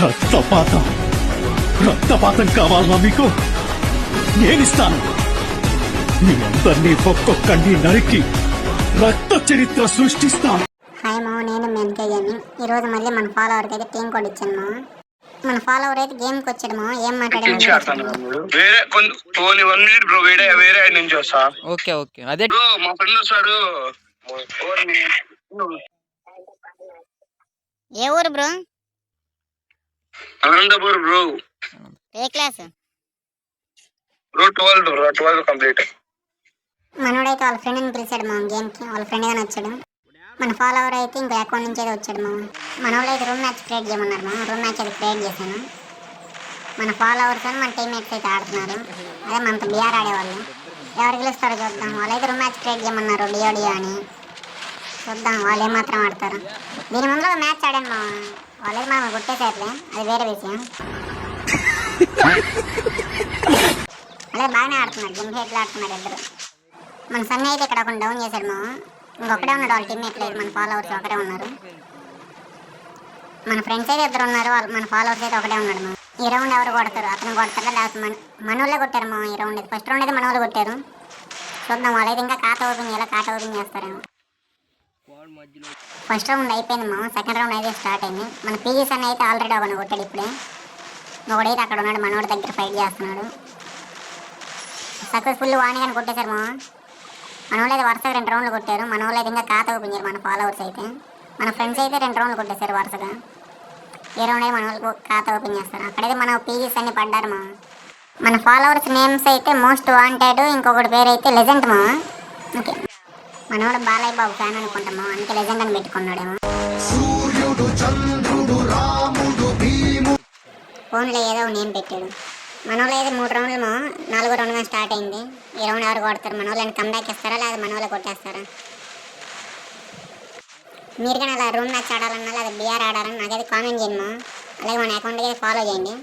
రక్తపాతం రక్తపాతం కావాలా మీకు? నేనిస్తాను. మీ అందరినీ ఒక్కొక్కడిని నరికి రక్త చరిత్ర సృష్టిస్తాను. హాయ్ మా, నేను మెన్కేయని. ఈరోజు మళ్ళీ మన ఫాలోవర్కి అయితే టీం కోడ్ ఇచ్చాను మా. మన ఫాలోవర్ అయితే గేమ్కి వచ్చాడు మా. ఏం మాట్లాడారు? ఓకే ఓకే అదే మా ఫ్రెండ్ వస్తాడు. ఏ ఊరు బ్రో? అనంతపూర్ బ్రో. ఏ క్లాస్ బ్రో? 12 కంప్లీట్. మనోడైతే వాళ్ళ ఫ్రెండ్ని పిలిచాడు మా గేమ్కి. వాళ్ళ ఫ్రెండ్ గానే వచ్చాడు. మన ఫాలోవర్ అయితే ఇంకో అకౌంట్ నుంచి అయితే వచ్చాడు మా. మనోళ్ళు అయితే రూమ్ మ్యాచ్ క్రియేట్ చేయమన్నారు మా. రూమ్ మ్యాచ్ అయితే క్రియేట్ చేశాను. మన ఫాలోవర్స్ అని మన టీమ్మేట్స్ అయితే ఆడుతున్నారు. అదే మనతో బిఆర్ ఆడేవాళ్ళు. ఎవరు గెలుస్తారో చూద్దాం. వాళ్ళైతే రూమ్ మ్యాచ్ క్రియేట్ చేయమన్నారు, డియో అని. చూద్దాం వాళ్ళు ఏమాత్రం ఆడతారు. దీని ముందు ఒక మ్యాచ్ ఆడాను మా. వాళ్ళైతే మనం కొట్టేసేట్లే, అది వేరే విషయం. అదే బాగానే ఆడుతున్నారు, జిమ్ హెడ్లు ఆడుతున్నారు ఇద్దరు. మన సన్నీ అయితే ఇక్కడ ఒక డౌన్ చేశాడు మా. ఇంకొకటే ఉన్నాడు, వాళ్ళ టీమ్మేట్ లేదు. మన ఫాలోవర్స్ ఒకటే ఉన్నారు. మన ఫ్రెండ్స్ అయితే ఇద్దరు ఉన్నారు, మన ఫాలోవర్స్ అయితే ఒకటే ఉన్నాడు మా. ఈ రౌండ్ ఎవరు కొడతారు? అతను కొడతారా లేకపోతే మనోళ్ళే కొట్టారు మా. ఈ రౌండ్ అయితే ఫస్ట్ రౌండ్ అయితే మనోళ్ళు కొట్టారు. చూద్దాం వాళ్ళైతే ఇంకా ఖాతా ఓపెన్ చేయాలి, ఖాతా ఓపెన్ చేస్తారేమో. ఫస్ట్ రౌండ్ అయిపోయింది మా. సెకండ్ రౌండ్ అయితే స్టార్ట్ అయింది. మన పీజీస్ అన్న అయితే ఆల్రెడీ ఒకటి కొట్టాడు ఇప్పుడే. ఒకడైతే అక్కడ ఉన్నాడు, మనోడి దగ్గర ఫైట్ చేస్తున్నాడు. సక్సెస్ఫుల్ వాణి కానీ కొట్టేశారు మా. మనోళ్ళు అయితే వరుసగా 2 రౌండ్లు కొట్టారు. మన వాళ్ళు అయితే ఇంకా ఖాతా ఓపెన్ చేయరు. మన ఫాలోవర్స్ అయితే, మన ఫ్రెండ్స్ అయితే 2 రౌండ్లు కొట్టేశారు వరుసగా. ఏ రౌండ్ అయితే మన వాళ్ళు ఖాతా ఓపెన్ చేస్తారు. అక్కడైతే మన పీజీస్ అన్ని పడ్డారు మా. మన ఫాలోవర్స్ నేమ్స్ అయితే మోస్ట్ వాంటెడ్, ఇంకొకటి పేరు అయితే లెజెండ్ మా. ఓకే, మనోడు బాలయ్య బాబు ఫ్యాన్ అనుకుంటామా, అందుకే లెజెండ్ అని పెట్టుకున్నాడేమో. ఫోన్లో ఏదో నేమ్ పెట్టాడు. మనోళ్ళు అయితే 3 రౌండ్లు 4వ రౌండ్గా స్టార్ట్ అయింది. ఈ రౌండ్ ఎవరు కొడతారు? మనోళ్ళని కంబ్యాక్ ఇస్తారా లేదా మనోళ్ళే కొట్టేస్తారా? మీరు కానీ అలా రూమ్ మ్యాచ్ ఆడాలన్నా లేదా బిఆర్ ఆడాలని నాకైతే కామెంట్ చేయండి మా. అలాగే మన అకౌంట్కి అయితే ఫాలో చేయండి.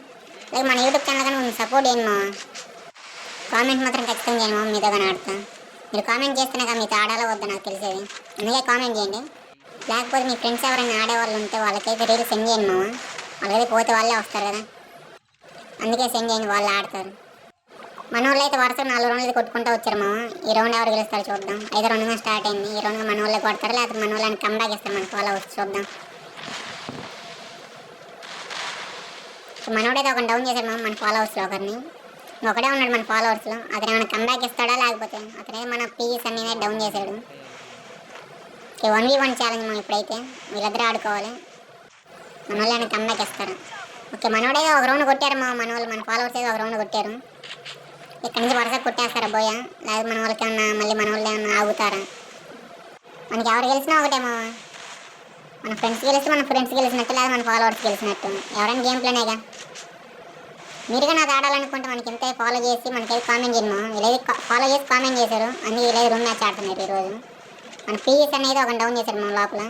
అలాగే మన యూట్యూబ్ ఛానల్ కానీ కొంచెం సపోర్ట్ చేయండి మా. కామెంట్ మాత్రం ఖచ్చితంగా చేయండి మా, మీతో కానీ ఆడతా. మీరు కామెంట్ చేస్తేనే కదా మీతో ఆడాలో వద్దా నాకు తెలిసేది. అందుకే కామెంట్ చేయండి. లేకపోతే మీ ఫ్రెండ్స్ ఎవరైనా ఆడేవాళ్ళు ఉంటే వాళ్ళకైతే రీల్ సెండ్ చేయండి మా. వాళ్ళకైతే పోతే వాళ్ళే వస్తారు కదా, అందుకే సెండ్ చేయండి, వాళ్ళు ఆడతారు. మన వాళ్ళు అయితే వరుస 4 రౌండ్లు కొట్టుకుంటూ వచ్చారు మా. ఈ రౌండ్ ఎవరు గెలుస్తారు చూద్దాం. 5వ రౌండ్గా స్టార్ట్ అయింది. ఈ రౌండ్గా మన వాళ్ళే కొడతారు లేకపోతే మన వాళ్ళని కంబ్యాక్ ఇస్తారు మన ఫాలోవర్స్. చూద్దాం. మనోడైతే ఒక డౌన్ చేశారు మా మన ఫాలోవర్స్లో ఒకరిని. ఒకడే ఉన్నాడు మన ఫాలోవర్స్లో. అతను ఏమైనా కంబ్యాక్ ఇస్తాడా లేకపోతే అతనే మన పీజీస్ అన్నీ డౌన్ చేశాడు. 1v1 ఛాలెంజ్ మా. ఇప్పుడైతే వీళ్ళిద్దరూ ఆడుకోవాలి. మన వాళ్ళు ఏమైనా కంబ్యాక్ ఇస్తారు. ఓకే, మనోడైతే ఒక రౌండ్ కొట్టారు మా. మన వాళ్ళు మన ఫాలోవర్స్ అయితే ఒక రౌండ్ కొట్టారు. ఇక్కడ నుంచి వరుసగా కొట్టేస్తారా బోయా, లేదా మన వాళ్ళకి ఏమన్నా మళ్ళీ మన వాళ్ళు ఏమన్నా ఆగుతారా? మనకి ఎవరు గెలిచినా ఒకటేమో. మన ఫ్రెండ్స్ గెలిస్తే మన ఫ్రెండ్స్ గెలిచినట్టు, లేదా మన ఫాలోవర్స్ గెలిచినట్టు. ఎవరైనా గేమ్ ప్లేనేగా. మీరుగా నాకు ఆడాలనుకుంటే మనకి ఇంత ఫాలో చేసి మనకైతే కామెంట్ చేయమా. వీళ్ళైతే ఫాలో చేసి కామెంట్ చేశారు, అందుకే వీళ్ళైతే రూమ్ మ్యాచ్ ఆడుతున్నారు ఈరోజు. మన పీఎస్ అనేది ఒక డౌన్ చేశారు మా లోపల.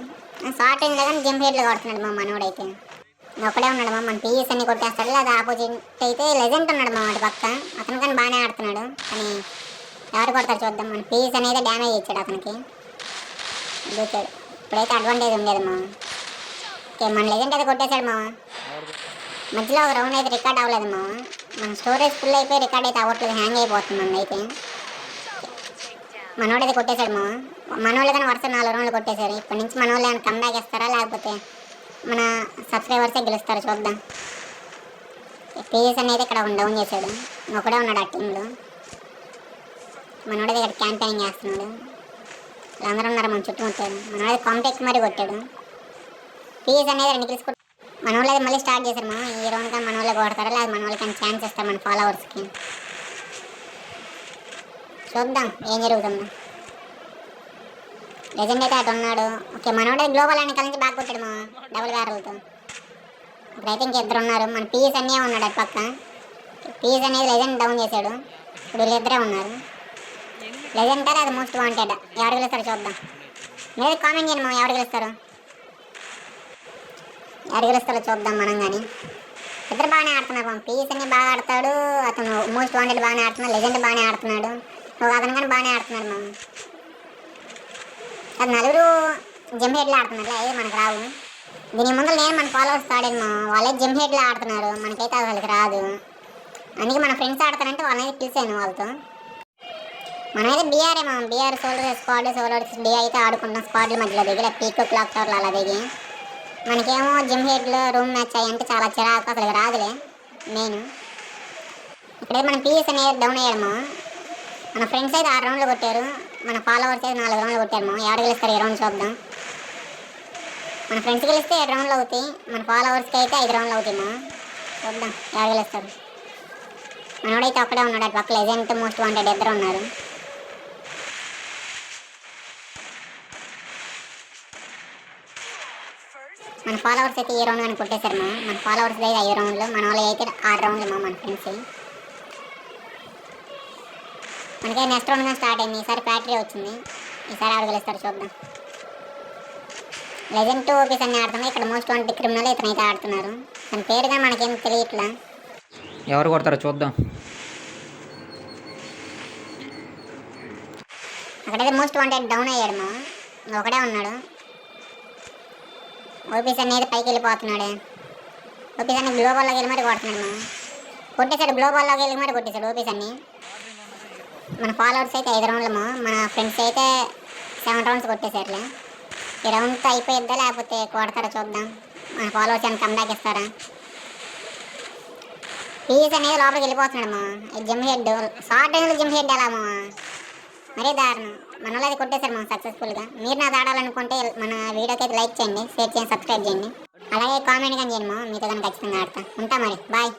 షార్ట్ అయింది కానీ జిమ్ హెడ్లు కొడుతున్నాడు మా మనోడైతే. ఒకడే ఉన్నాడు మా. మన పీఎస్ అన్ని కొట్టేస్తాడు. లేదా ఆపోజిట్ అయితే లెజెండ్ ఉన్నాడు మా వాడి పక్క. అతను కానీ బాగానే ఆడుతున్నాడు, కానీ ఎవరు కొడతారు చూద్దాం. మన పీఎస్ అనేది డ్యామేజ్ ఇచ్చాడు అతనికి, దూచాడు. ఇప్పుడైతే అడ్వాంటేజ్ ఉండేది మా. ఓకే, మన లెజెండ్ అయితే కొట్టేశాడు మా. మధ్యలో ఒక రౌండ్ అయితే రికార్డ్ అవ్వలేదు మా. మన స్టోరేజ్ ఫుల్ అయిపోయి రికార్డ్ అయితే అవ్వట్లేదు, హ్యాంగ్ అయిపోతుంది మన అయితే. మనోడైతే కొట్టేశాడు మా. మనోళ్ళు కానీ వరుస 4 రౌండ్లు కొట్టేశారు. ఇప్పటి నుంచి మన వాళ్ళు ఏమైనా కంబ్యాక్ ఇస్తారా లేకపోతే మన సబ్స్క్రైబర్సే గెలుస్తారు చూద్దాం. పీఎస్ అనేది ఇక్కడ డౌన్ చేశాడు. ఒకడే ఉన్నాడు ఆ టీంలో. మనోడైతే ఇక్కడ క్యాంపెయినింగ్ చేస్తున్నాడు. అందరూ ఉన్నారు మన చుట్టుముట్టాడు. మనోడైతే కాంటాక్ట్ మరీ కొట్టాడు. పీఎస్ అనేది 2 కిల్స్ కొట్టాడు. మన వాళ్ళు అయితే మళ్ళీ స్టార్ట్ చేశారు మా. ఈ రౌండ్ కానీ మన వాళ్ళే కొడతారా లేదా మన వాళ్ళకి ఛాన్స్ ఇస్తారు మన ఫాలోవర్స్కి. చూద్దాం ఏం జరుగుతుందో. లెజెండ్ అయితే అటు ఉన్నాడు. ఓకే, మనోడే గ్లోబల్ అని కలిసి బాగా కొట్టాడు మా డబుల్ బ్యారల్తో. ఇప్పుడైతే ఇంకిద్దరు ఉన్నారు. మన పీఎస్ అన్నీ ఉన్నాడు అటు పక్క. పీఎస్ అనేది లెజెండ్ డౌన్ చేశాడు. ఇప్పుడు వీళ్ళిద్దరే ఉన్నారు. లెజెండ్ అది మోస్ట్ వాంటెడ్. ఎవరు గెలుస్తారో చూద్దాం. మీరు కామెంట్ చేయండి మా, ఎవరు గెలుస్తారో చూద్దాం మనం కానీ. ఇద్దరు బాగానే ఆడుతున్నారు మామ. పీస్ అన్ని బాగా ఆడతాడు, అతను మోస్ట్ వాంటెడ్ బాగానే ఆడుతున్నాడు, లెజెండ్ బాగానే ఆడుతున్నాడు, ఒక అతను కానీ బాగానే ఆడుతున్నాడు మామ. అది నలుగురు జంహేడ్లో ఆడుతున్నారు, అదే మనకు రావు. దీని ముందు నేను మన ఫాలోవర్స్ ఆడాను మా, వాళ్ళే జంహేడ్లో ఆడుతున్నారు, మనకైతే అసలుకి రాదు. అందుకే మన ఫ్రెండ్స్ ఆడతారంటే వాళ్ళని పిలిచాను వాళ్ళతో. మనమైతే బీఆర్ఏ మా, బీఆర్ సోలో స్క్వాడ్ సోలో డీ అయితే ఆడుకుంటాం స్క్వాడ్ల మధ్యలో దిగి, పీక్ క్లాక్ టవర్లు అలా దిగి. మనకేమో జిమ్హెడ్లో రూమ్ మ్యాచ్ అయ్యంటే చాలా చిరాకు, అసలు రాదులే మెయిన్. ఇక్కడైతే మన పీఎస్ అనేది డౌన్ అయ్యాము. మన ఫ్రెండ్స్ అయితే 6 రౌండ్లు కొట్టారు, మన ఫాలోవర్స్ అయితే 4 రౌండ్లు కొట్టారు. ఎవరు గెలుస్తారు ఈ రౌండ్ చూద్దాం. మన ఫ్రెండ్స్ గెలిస్తే 7 రౌండ్లు అవుతాయి, మన ఫాలోవర్స్కి అయితే 5 రౌండ్లు అవుతాయి మా. చూద్దాం ఎవరు గెలుస్తారు. మనోడైతే ఒక్కడే ఉన్నాడు, అటు పక్క లెజెండ్ మోస్ట్ వాంటెడ్ ఇద్దరు ఉన్నారు. మన ఫాలోవర్స్ అయితే ఈ రౌండ్ కానీ కొట్టేశారు మా. మన ఫాలోవర్స్ అయితే 5 రౌండ్లు, మన వాళ్ళు అయితే 6 రౌండ్లు మా. మన ఫ్రెండ్స్ మనకే నెక్స్ట్ రౌండ్ కానీ స్టార్ట్ అయింది. ఈసారి ఫ్యాక్టరీ వచ్చింది, ఈసారి ఆడ గెలుస్తారు చూద్దాం. లెజెండ్ ఓపీస్ అన్ని ఆడుతున్నాయి, ఇక్కడ మోస్ట్ వాంటెడ్ క్రిమినల్ ఇతనైతే ఆడుతున్నారు. తన పేరు కానీ మనకేం తెలియట్లా. ఎవరు కొడతారో చూద్దాం. అక్కడైతే మోస్ట్ వాంటెడ్ డౌన్ అయ్యాడు మా, ఒకడే ఉన్నాడు. ఓపీస్ అనేది పైకి వెళ్ళిపోతున్నాడు, ఓపీస్ అన్ని గ్లోబల్లోకి వెళ్ళి మరి కొడుతున్నాడు మా. కొట్టేశాడు, గ్లోబల్లోకి వెళ్ళి మరి కొట్టేశాడు ఓపీస్ అన్ని. మన ఫాలోవర్స్ అయితే 5 రౌండ్లు మా, మన ఫ్రెండ్స్ అయితే 7 రౌండ్స్ కొట్టేశారులే. ఈ రౌండ్తో అయిపోయిద్దా లేకపోతే కొడతారా చూద్దాం. మన ఫాలోవర్స్ అని కమ్బ్యాక్ ఇస్తారా. పీస్ అనేది లోపలికి వెళ్ళిపోతున్నాడు మా. జిమ్ హెడ్ షార్ట్ టైంలో జిమ్ హెడ్ ఎలా మా, మరీ దారుణం. మన వాళ్ళు అయితే కొట్టేశారు మా సక్సెస్ఫుల్గా. మీరు నాకు ఆడాలనుకుంటే మన వీడియోకి అయితే లైక్ చేయండి, షేర్ చేయండి, సబ్స్క్రైబ్ చేయండి, అలాగే కామెంట్ కానీ చేయండి మా. మీతో కానీ ఖచ్చితంగా ఆడతా. ఉంటా మరి, బాయ్.